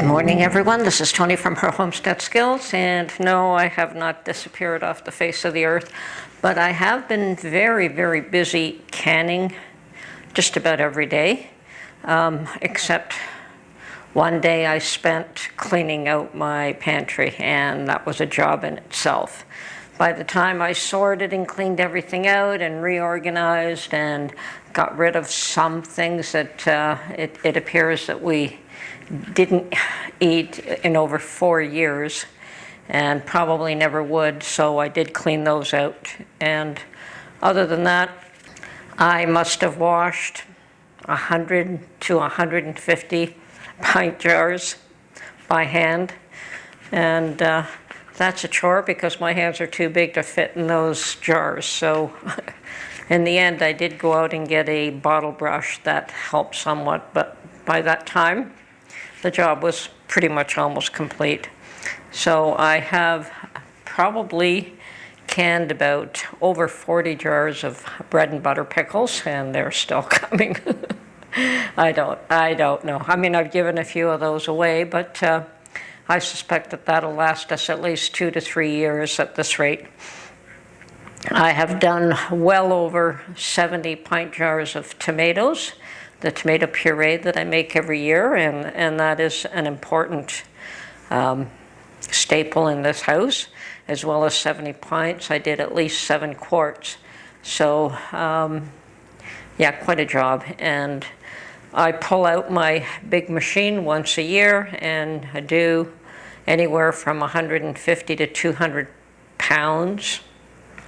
morning, everyone. This is Tony from Her Homestead Skills, and no, I have not disappeared off the face of the earth, but I have been very, very busy canning just about every day, except one day I spent cleaning out my pantry, and that was a job in itself. By the time I sorted and cleaned everything out and reorganized and got rid of some things that it appears that we didn't eat in over 4 years and probably never would, so I did clean those out. And other than that, I must have washed 100 to 150 pint jars by hand, and that's a chore because my hands are too big to fit in those jars. So in the end, I did go out and get a bottle brush. That helped somewhat, but by that time the job was pretty much almost complete. So I have probably canned about over 40 jars of bread and butter pickles, and they're still coming. I don't know. I mean, I've given a few of those away, but I suspect that that'll last us at least 2 to 3 years at this rate. I have done well over 70 pint jars of tomatoes, the tomato puree that I make every year, and that is an important staple in this house, as well as 70 pints. I did at least 7 quarts. So, yeah, quite a job. And I pull out my big machine once a year, and I do anywhere from 150 to 200 pounds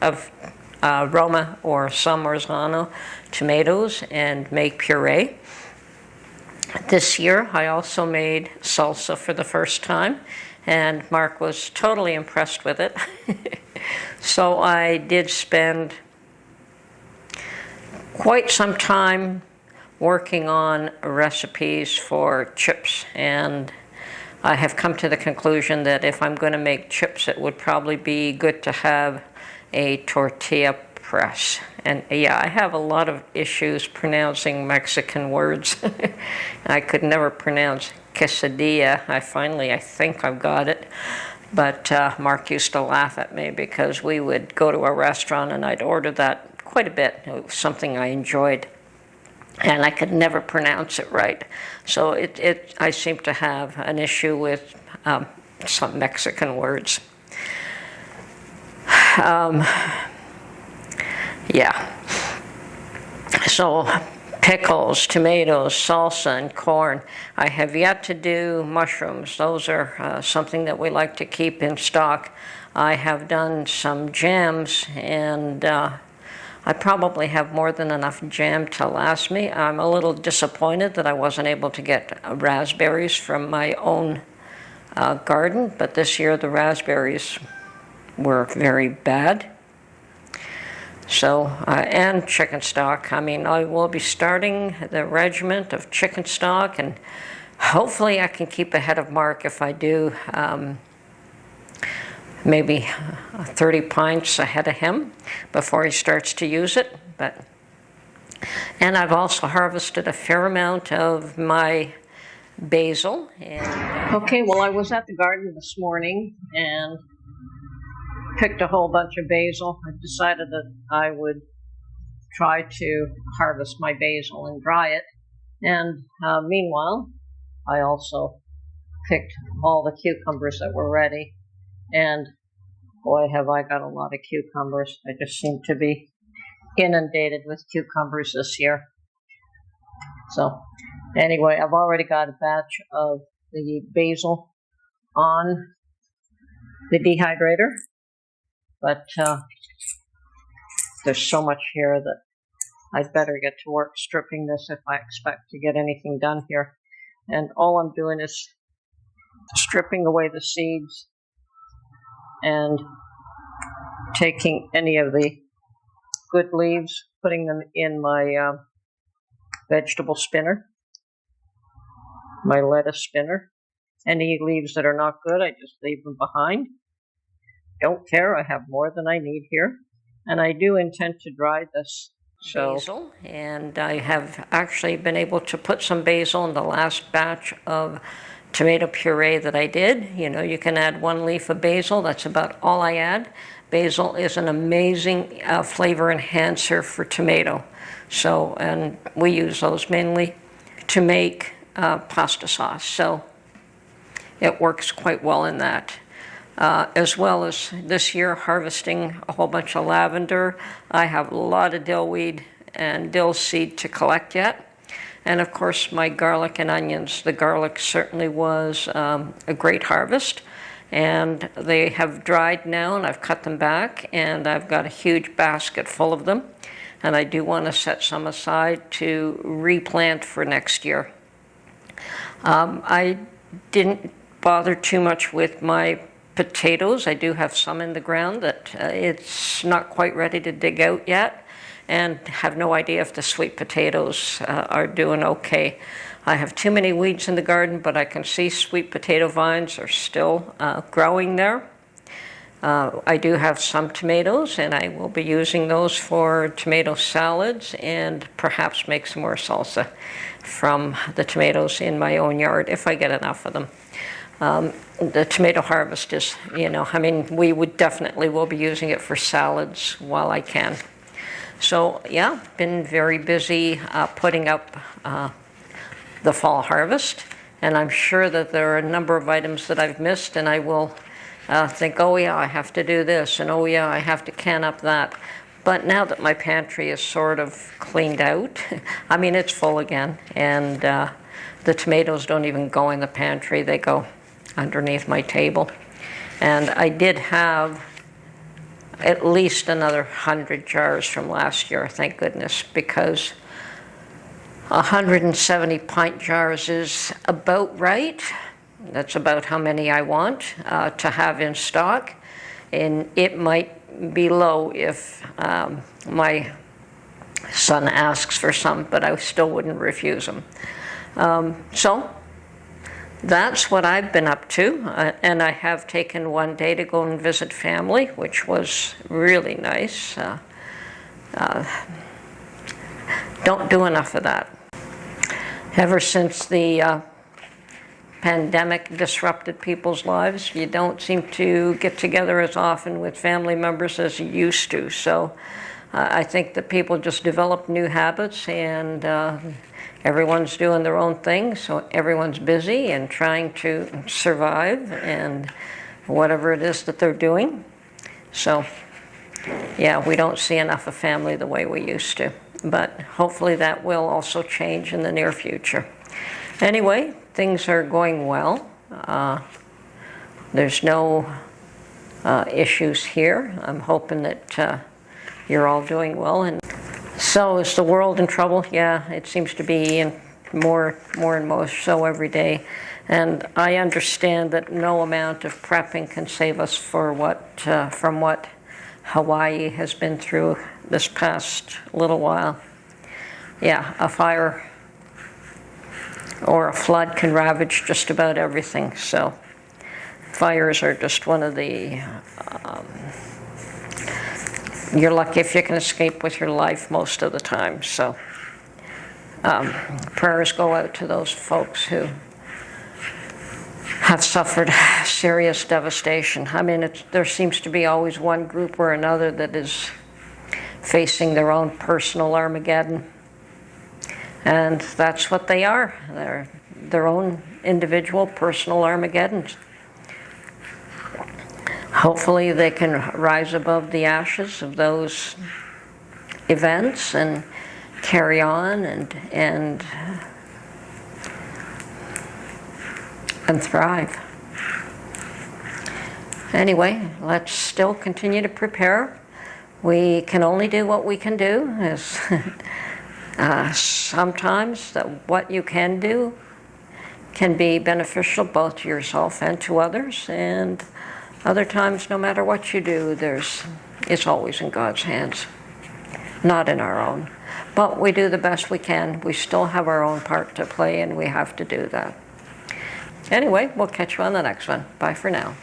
of Roma or San Marzano tomatoes and make puree. This year I also made salsa for the first time, and Mark was totally impressed with it. So I did spend quite some time working on recipes for chips, and I have come to the conclusion that if I'm going to make chips, it would probably be good to have a tortilla press. And yeah, I have a lot of issues pronouncing Mexican words. I could never pronounce quesadilla. I think I've got it. But Mark used to laugh at me because we would go to a restaurant and I'd order that quite a bit. It was something I enjoyed, and I could never pronounce it right. So I seem to have an issue with some Mexican words. Yeah. So pickles, tomatoes, salsa, and corn. I have yet to do mushrooms. Those are something that we like to keep in stock. I have done some jams, and I probably have more than enough jam to last me. I'm a little disappointed that I wasn't able to get raspberries from my own garden, but this year the raspberries were very bad. So, and chicken stock. I mean, I will be starting the regiment of chicken stock, and hopefully I can keep ahead of Mark if I do maybe 30 pints ahead of him before he starts to use it. And I've also harvested a fair amount of my basil. And okay, well, I was at the garden this morning and picked a whole bunch of basil. I decided that I would try to harvest my basil and dry it. And meanwhile, I also picked all the cucumbers that were ready. And boy, have I got a lot of cucumbers. I just seem to be inundated with cucumbers this year. So anyway, I've already got a batch of the basil on the dehydrator. But there's so much here that I'd better get to work stripping this if I expect to get anything done here. And all I'm doing is stripping away the seeds and taking any of the good leaves, putting them in my vegetable spinner, my lettuce spinner. Any leaves that are not good, I just leave them behind. Don't care, I have more than I need here. And I do intend to dry this basil, and I have actually been able to put some basil in the last batch of tomato puree that I did. You know, you can add 1 leaf of basil. That's about all I add. Basil is an amazing flavor enhancer for tomato. So, and we use those mainly to make pasta sauce. So it works quite well in that. As well as this year harvesting a whole bunch of lavender. I have a lot of dillweed and dill seed to collect yet. And of course my garlic and onions. The garlic certainly was a great harvest. And they have dried now and I've cut them back and I've got a huge basket full of them. And I do want to set some aside to replant for next year. I didn't bother too much with my potatoes. I do have some in the ground that it's not quite ready to dig out yet, and have no idea if the sweet potatoes are doing okay. I have too many weeds in the garden, but I can see sweet potato vines are still growing there. I do have some tomatoes, and I will be using those for tomato salads and perhaps make some more salsa from the tomatoes in my own yard if I get enough of them. The tomato harvest is, you know, I mean, we would definitely will be using it for salads while I can. So yeah, been very busy putting up the fall harvest, and I'm sure that there are a number of items that I've missed, and I will think, oh yeah, I have to do this, and oh yeah, I have to can up that. But now that my pantry is sort of cleaned out, I mean, it's full again, and the tomatoes don't even go in the pantry, they go underneath my table. And I did have at least another 100 jars from last year, thank goodness, because 170 pint jars is about right. That's about how many I want to have in stock. And it might be low if my son asks for some, but I still wouldn't refuse them. So that's what I've been up to, and I have taken one day to go and visit family, which was really nice. Don't do enough of that. Ever since the pandemic disrupted people's lives, you don't seem to get together as often with family members as you used to. So I think that people just develop new habits, and everyone's doing their own thing, so everyone's busy and trying to survive and whatever it is that they're doing. So yeah, we don't see enough of family the way we used to, but hopefully that will also change in the near future. Anyway, things are going well. There's no issues here. I'm hoping that you're all doing well. And so is the world in trouble? Yeah, it seems to be in more and more so every day. And I understand that no amount of prepping can save us for from what Hawaii has been through this past little while. Yeah, a fire or a flood can ravage just about everything. So fires are just one of the you're lucky if you can escape with your life most of the time. So prayers go out to those folks who have suffered serious devastation. I mean, there seems to be always one group or another that is facing their own personal Armageddon. And that's what they are. They're their own individual personal Armageddons. Hopefully they can rise above the ashes of those events and carry on and thrive. Anyway, let's still continue to prepare. We can only do what we can do. Sometimes what you can do can be beneficial both to yourself and to others, and other times, no matter what you do, it's always in God's hands, not in our own. But we do the best we can. We still have our own part to play, and we have to do that. Anyway, we'll catch you on the next one. Bye for now.